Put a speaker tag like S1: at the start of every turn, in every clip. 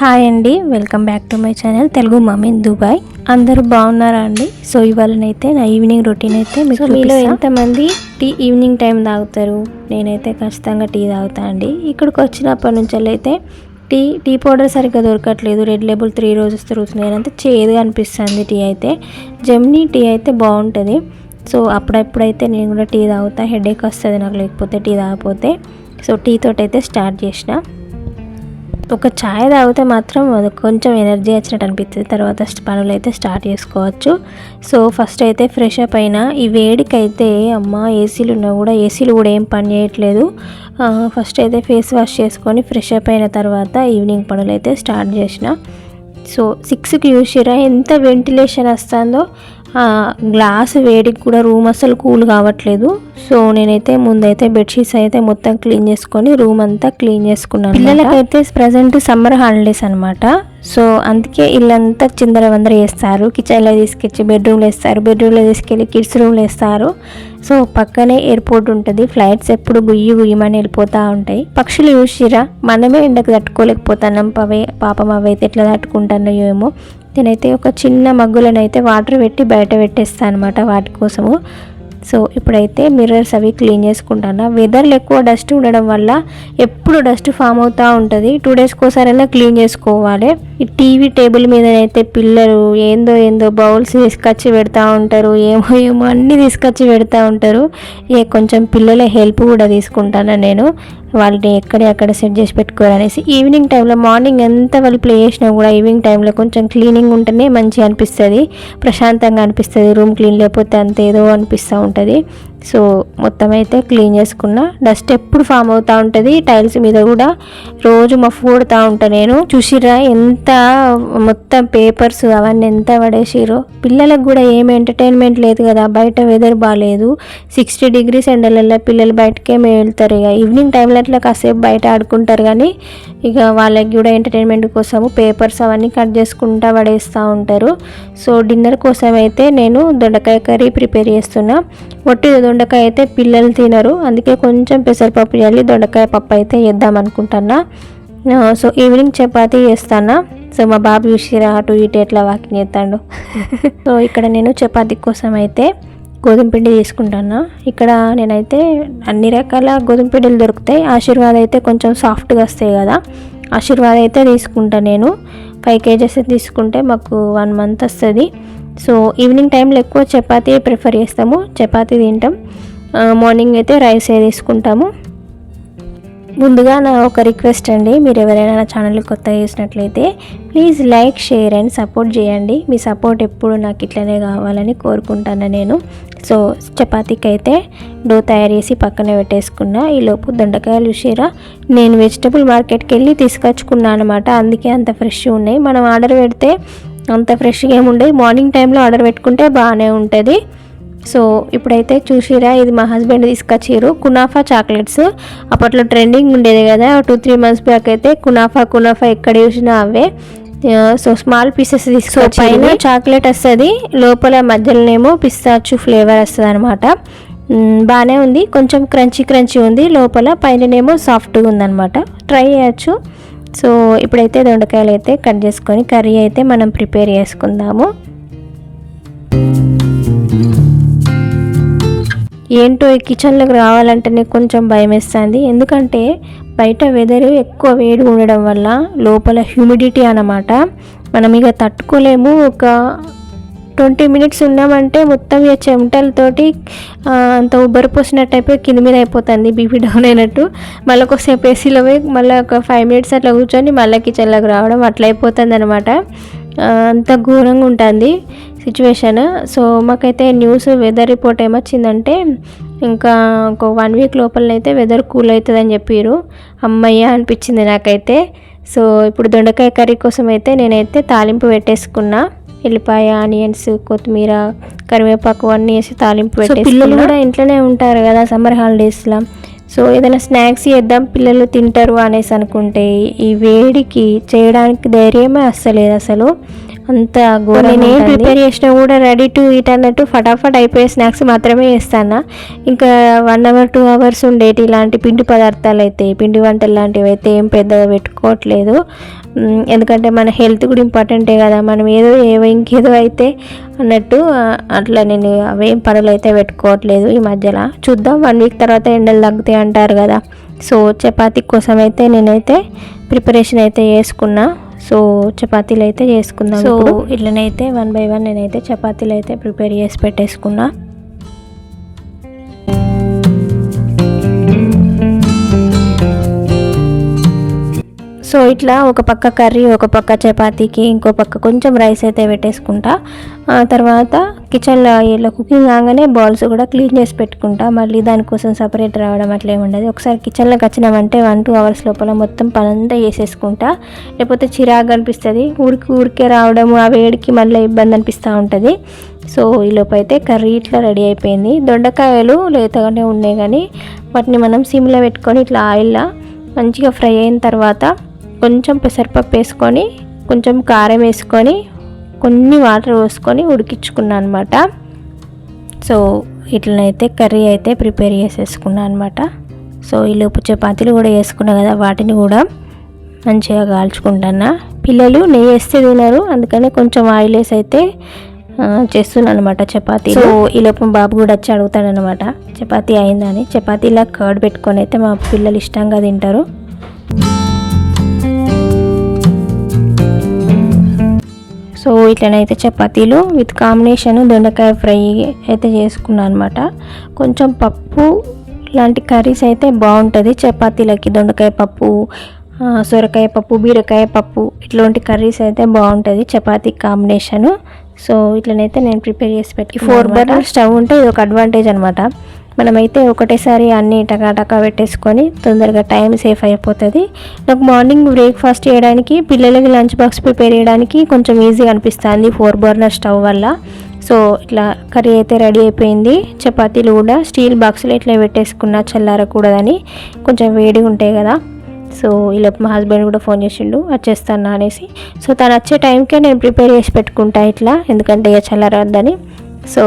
S1: Hi అండి, welcome back to my channel Telugu mummy in Dubai. అందరూ బాగున్నారా అండి? సో ఇవాళనైతే నా ఈవినింగ్ రొటీన్ అయితే మీకు మీలో ఎంతమంది టీ ఈవినింగ్ టైం తాగుతారు? నేనైతే ఖచ్చితంగా టీ తాగుతా అండి. ఇక్కడికి వచ్చినప్పటి నుంచి అయితే టీ పౌడర్ సరిగ్గా దొరకట్లేదు. రెడ్ లేబుల్ 3 రోజెస్ తిరుగుతున్నాయి, అంతా చేదుగా అనిపిస్తుంది. టీ అయితే జెమినీ టీ అయితే బాగుంటుంది. సో అప్పుడప్పుడైతే నేను కూడా టీ తాగుతా. హెడేక్ వస్తుంది నాకు లేకపోతే టీ తాగకపోతే. సో టీ తోటి అయితే స్టార్ట్ చేసిన. ఒక ఛాయ్ తాగితే మాత్రం అది కొంచెం ఎనర్జీ వచ్చినట్టు అనిపిస్తుంది. తర్వాత పనులు అయితే స్టార్ట్ చేసుకోవచ్చు. సో ఫస్ట్ అయితే ఫ్రెష్ అప్ అయినా. ఈ వేడికైతే ఏసీలు ఉన్నా కూడా ఏసీలు కూడా ఏం పని చేయట్లేదు. ఫస్ట్ అయితే ఫేస్ వాష్ చేసుకొని ఫ్రెష్ అప్ అయిన తర్వాత ఈవినింగ్ పనులు అయితే స్టార్ట్ చేసిన. సో 6కి చూసిరా ఎంత వెంటిలేషన్ వస్తుందో. గ్లాస్ వేడికి కూడా రూమ్ అసలు కూల్ కావట్లేదు. సో నేనైతే ముందైతే బెడ్షీట్స్ అయితే మొత్తం క్లీన్ చేసుకొని రూమ్ అంతా క్లీన్ చేసుకున్నాను. పిల్లలకైతే ప్రజెంట్ సమ్మర్ హాలిడేస్ అనమాట. సో అందుకే ఇల్లంతా చిందరవందర వేస్తారు. కిచెన్లో తీసుకొచ్చి బెడ్రూమ్లో వేస్తారు, బెడ్రూమ్లో తీసుకెళ్ళి కిడ్స్ రూమ్లో వేస్తారు. సో పక్కనే ఎయిర్పోర్ట్ ఉంటుంది. ఫ్లైట్స్ ఎప్పుడు గుయ్యమని వెళ్ళిపోతూ ఉంటాయి. పక్షులు చూసిరా, మనమే ఎండకు తట్టుకోలేకపోతున్నాం. పాపం అవైతే ఎట్లా తట్టుకుంటున్నాయో ఏమో. నేనైతే ఒక చిన్న మగ్గులనైతే వాటర్ పెట్టి బయట పెట్టేస్తాను అనమాట వాటి కోసము. సో ఇప్పుడైతే మిర్రర్స్ అవి క్లీన్ చేసుకుంటాను. వెదర్లో ఎక్కువ డస్ట్ ఉండడం వల్ల ఎప్పుడు డస్ట్ ఫామ్ అవుతూ ఉంటుంది. 2 డేస్కి ఒకసారైనా క్లీన్ చేసుకోవాలి. ఈ టీవీ టేబుల్ మీదనైతే పిల్లలు ఏందో బౌల్స్ తీసుకొచ్చి పెడతా ఉంటారు. ఏమో అన్నీ తీసుకొచ్చి పెడతా ఉంటారు. కొంచెం పిల్లల హెల్ప్ కూడా తీసుకుంటాను నేను. వాళ్ళని అక్కడ సెట్ చేసి పెట్టుకోవాలనేసి. ఈవినింగ్ టైంలో మార్నింగ్ ఎంత వాళ్ళు ప్లే చేసినా కూడా ఈవినింగ్ టైంలో కొంచెం క్లీనింగ్ ఉంటేనే మంచిగా అనిపిస్తుంది, ప్రశాంతంగా అనిపిస్తుంది. రూమ్ క్లీన్ లేకపోతే అంత ఏదో అనిపిస్తూ ఉంటుంది. సో మొత్తం అయితే క్లీన్ చేసుకున్నా. డస్ట్ ఎప్పుడు ఫామ్ అవుతూ ఉంటుంది. టైల్స్ మీద కూడా రోజు మఫ్ కొడుతూ ఉంటాను నేను. చూసిరా ఎంత మొత్తం పేపర్స్ అవన్నీ ఎంత పడేసిరో. పిల్లలకు కూడా ఏమి ఎంటర్టైన్మెంట్ లేదు కదా, బయట వెదర్ బాగాలేదు. 60 degrees ఎండలలో పిల్లలు బయటకేమి వెళ్తారు. ఇక ఈవినింగ్ టైంలో అట్లా కాసేపు బయట ఆడుకుంటారు. కానీ ఇక వాళ్ళకి కూడా ఎంటర్టైన్మెంట్ కోసము పేపర్స్ అవన్నీ కట్ చేసుకుంటూ పడేస్తూ ఉంటారు. సో డిన్నర్ కోసం అయితే నేను దొండకాయ కర్రీ ప్రిపేర్ చేస్తున్నా. వట్టి దొండకాయ అయితే పిల్లలు తినరు, అందుకే కొంచెం పెసరపప్పు చల్లి దొండకాయ పప్పు అయితే వేద్దాం అనుకుంటున్నా. సో ఈవినింగ్ చపాతీ చేస్తాను. సో మా బాబు చూసిరా అటు ఇటు ఎట్లా వాకింగ్ చేస్తాడు. సో ఇక్కడ నేను చపాతీ కోసం అయితే గోధుమ పిండి తీసుకుంటాను. ఇక్కడ నేనైతే అన్ని రకాల గోధుమ పిండిలు దొరుకుతాయి. ఆశీర్వాద్ అయితే కొంచెం సాఫ్ట్గా వస్తాయి కదా, ఆశీర్వాద్ అయితే తీసుకుంటాను నేను. 5 kgs తీసుకుంటే మాకు 1 month వస్తుంది. సో ఈవినింగ్ టైంలో ఎక్కువ చపాతీ ప్రిఫర్ చేస్తాము, చపాతీ తింటాం. మార్నింగ్ అయితే రైస్ తీసుకుంటాము. ముందుగా నా ఒక రిక్వెస్ట్ అండి, మీరు ఎవరైనా నా ఛానల్ని కొత్తగా చూసినట్లయితే please like, share and support చేయండి. మీ సపోర్ట్ ఎప్పుడు నాకు ఇట్లనే కావాలని కోరుకుంటాను నేను. సో చపాతీకి అయితే డో తయారు చేసి పక్కనే పెట్టేసుకున్నా. ఈలోపు దొండకాయలు చూసిరా, నేను వెజిటబుల్ మార్కెట్కి వెళ్ళి తీసుకొచ్చుకున్నాను అనమాట. అందుకే అంత ఫ్రెష్ ఉన్నాయి. మనం ఆర్డర్ పెడితే అంత ఫ్రెష్గా ఏముండదు. మార్నింగ్ టైంలో ఆర్డర్ పెట్టుకుంటే బాగానే ఉంటుంది. సో ఇప్పుడైతే చూసిరా, ఇది మా హస్బెండ్ తీసుకొచ్చారు కునాఫా చాక్లెట్స్. అప్పట్లో ట్రెండింగ్ ఉండేది కదా 2-3 months బ్యాక్. అయితే కునాఫా ఎక్కడ చూసినా అవే. సో స్మాల్ పీసెస్ తీసుకొచ్చి పైన చాక్లెట్ వస్తుంది, లోపల మధ్యలోనేమో పిస్తాచు ఫ్లేవర్ వస్తుంది అనమాట. బాగానే ఉంది, కొంచెం క్రంచీ ఉంది లోపల, పైననేమో సాఫ్ట్గా ఉందన్నమాట. ట్రై చేయొచ్చు. సో ఇప్పుడైతే దొండకాయలు అయితే కట్ చేసుకొని కర్రీ అయితే మనం ప్రిపేర్ చేసుకుందాము. ఏంటో ఈ కిచెన్లోకి రావాలంటేనే కొంచెం భయం వేస్తుంది. ఎందుకంటే బయట వెదర్ ఎక్కువ వేడి ఉండడం వల్ల లోపల హ్యూమిడిటీ అన్నమాట. మనం ఇక తట్టుకోలేము. ఒక 20 minutes ఉన్నామంటే మొత్తం ఇక చెమటలతోటి అంత ఉబ్బరిపోసినట్టు అయిపోయి కింద మీద అయిపోతుంది, బీపీ డౌన్ అయినట్టు. మళ్ళీ ఒకసేపు ఏసీలో పోయి మళ్ళీ ఒక 5 minutes అట్లా కూర్చొని మళ్ళీ కిచెన్లోకి రావడం అట్లా అయిపోతుంది అనమాట. అంత ఘోరంగా ఉంటుంది సిచ్యువేషన్. సో మాకైతే న్యూస్ వెదర్ రిపోర్ట్ ఏమొచ్చిందంటే ఇంకా ఒక 1 week లోపలనైతే వెదర్ కూల్ అవుతుందని చెప్పారు. అమ్మయ్య అనిపించింది నాకైతే. సో ఇప్పుడు దొండకాయ కర్రీ కోసం అయితే నేనైతే తాలింపు పెట్టేసుకున్నా. ఎల్లిపాయ, ఆనియన్స్, కొత్తిమీర, కరివేపాకు అన్నీ వేసి తాలింపు పెట్టేసి. పిల్లలు కూడా ఇంట్లోనే ఉంటారు కదా సమ్మర్ హాలిడేస్లో. సో ఏదైనా స్నాక్స్ చేద్దాం పిల్లలు తింటారు అనేసి అనుకుంటే ఈ వేడికి చేయడానికి ధైర్యమే అస్సలేదు అసలు. అంత ఘోరం. నేను ప్రిపేర్ చేసినా కూడా రెడీ టు ఈట్ అన్నట్టు ఫటాఫట్ అయిపోయే స్నాక్స్ మాత్రమే చేస్తాను. ఇంకా 1 hour 2 hours ఉండేటి ఇలాంటి పిండి పదార్థాలు అయితే, పిండి వంటలు లాంటివి అయితే ఏం పెద్దగా పెట్టుకోవట్లేదు. ఎందుకంటే మన హెల్త్ కూడా ఇంపార్టెంటే కదా, మనం ఇంకేదో అయితే అన్నట్టు అట్లా నేను అవేం పనులు అయితే పెట్టుకోవట్లేదు ఈ మధ్యలో. చూద్దాం 1 వీక్ తర్వాత ఎండలు తగ్గుతాయి అంటారు కదా. సో చపాతీ కోసం అయితే నేనైతే ప్రిపరేషన్ అయితే చేసుకున్నా. సో చపాతీలు అయితే చేసుకుందాం. సో ఇట్లనైతే 1 by 1 నేనైతే చపాతీలు అయితే ప్రిపేర్ చేసి పెట్టేసుకున్నా. సో ఇట్లా ఒక పక్క కర్రీ, ఒక పక్క చపాతీకి, ఇంకో పక్క కొంచెం రైస్ అయితే పెట్టేసుకుంటా. తర్వాత కిచెన్లో ఇలా కుకింగ్ కాగానే బౌల్స్ కూడా క్లీన్ చేసి పెట్టుకుంటా. మళ్ళీ దానికోసం సపరేట్ రావడం అట్లా ఏముండదు. ఒకసారి కిచెన్లోకి వచ్చినామంటే 1-2 అవర్స్ లోపల మొత్తం పనంతా చేసేసుకుంటా. లేకపోతే చిరాకు అనిపిస్తుంది, ఊరికే రావడము, ఆ వేడికి మళ్ళీ ఇబ్బంది అనిపిస్తూ ఉంటుంది. సో ఈలోపు అయితే కర్రీ ఇట్లా రెడీ అయిపోయింది. దొండకాయలు లేతగానే ఉన్నాయి కానీ వాటిని మనం సిమ్లో పెట్టుకొని ఇట్లా ఆయిల్లో మంచిగా ఫ్రై అయిన తర్వాత కొంచెం పెసరపప్పు వేసుకొని, కొంచెం కారం వేసుకొని, కొన్ని వాటర్ పోసుకొని ఉడికించుకున్నాను అనమాట. సో ఇట్లనైతే కర్రీ అయితే ప్రిపేర్ చేసేసుకున్నాను అనమాట. సో ఈలోపు చపాతీలు కూడా వేసుకున్నా కదా, వాటిని కూడా మంచిగా కాల్చుకుంటున్నా. పిల్లలు నెయ్యి వేస్తే తినరు, అందుకని కొంచెం ఆయిల్ వేసి అయితే చేస్తున్నాను అనమాట చపాతీ. సో ఈలోపు బాబు కూడా వచ్చి అడుగుతాడు అనమాట చపాతీ అయిందని. చపాతీలా కర్డ్ పెట్టుకొని అయితే మా పిల్లలు ఇష్టంగా తింటారు. సో ఇట్లనైతే చపాతీలు విత్ కాంబినేషన్ దొండకాయ ఫ్రై అయితే చేసుకున్నాను అనమాట. కొంచెం పప్పు లాంటి కర్రీస్ అయితే బాగుంటుంది చపాతీలకి. దొండకాయ పప్పు, సొరకాయ పప్పు, బీరకాయ పప్పు ఇట్లాంటి కర్రీస్ అయితే బాగుంటుంది చపాతీ కాంబినేషను. సో ఇట్లనైతే నేను ప్రిపేర్ చేసి పెట్టి 4 బర్నర్ స్టవ్ ఉంటే ఇది ఒక అడ్వాంటేజ్ అనమాట. మనమైతే ఒకటేసారి అన్నీ టకాటకా పెట్టేసుకొని తొందరగా టైం సేఫ్ అయిపోతుంది. నాకు మార్నింగ్ బ్రేక్ఫాస్ట్ చేయడానికి, పిల్లలకి లంచ్ బాక్స్ ప్రిపేర్ చేయడానికి కొంచెం ఈజీగా అనిపిస్తుంది 4 బర్నర్ స్టవ్ వల్ల. సో ఇట్లా కర్రీ అయితే రెడీ అయిపోయింది. చపాతీలు కూడా స్టీల్ బాక్స్లో ఇట్లా పెట్టేసుకున్నా, చల్లారకూడదని, కొంచెం వేడిగా ఉంటాయి కదా. సో ఇలా మా హస్బెండ్ కూడా ఫోన్ చేసిండు వచ్చేస్తాను అనేసి. సో తను వచ్చే టైంకే నేను ప్రిపేర్ చేసి పెట్టుకుంటా ఇట్లా, ఎందుకంటే ఇక చల్లారద్దని. సో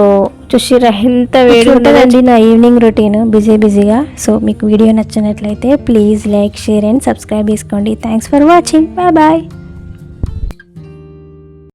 S1: చూసిరా ఎంత వేడి ఉంటుందండి నా ఈవినింగ్ రొటీన్ బిజీగా. సో మీకు వీడియో నచ్చినట్లయితే please like, share and subscribe చేసుకోండి. Thanks for watching. బాయ్.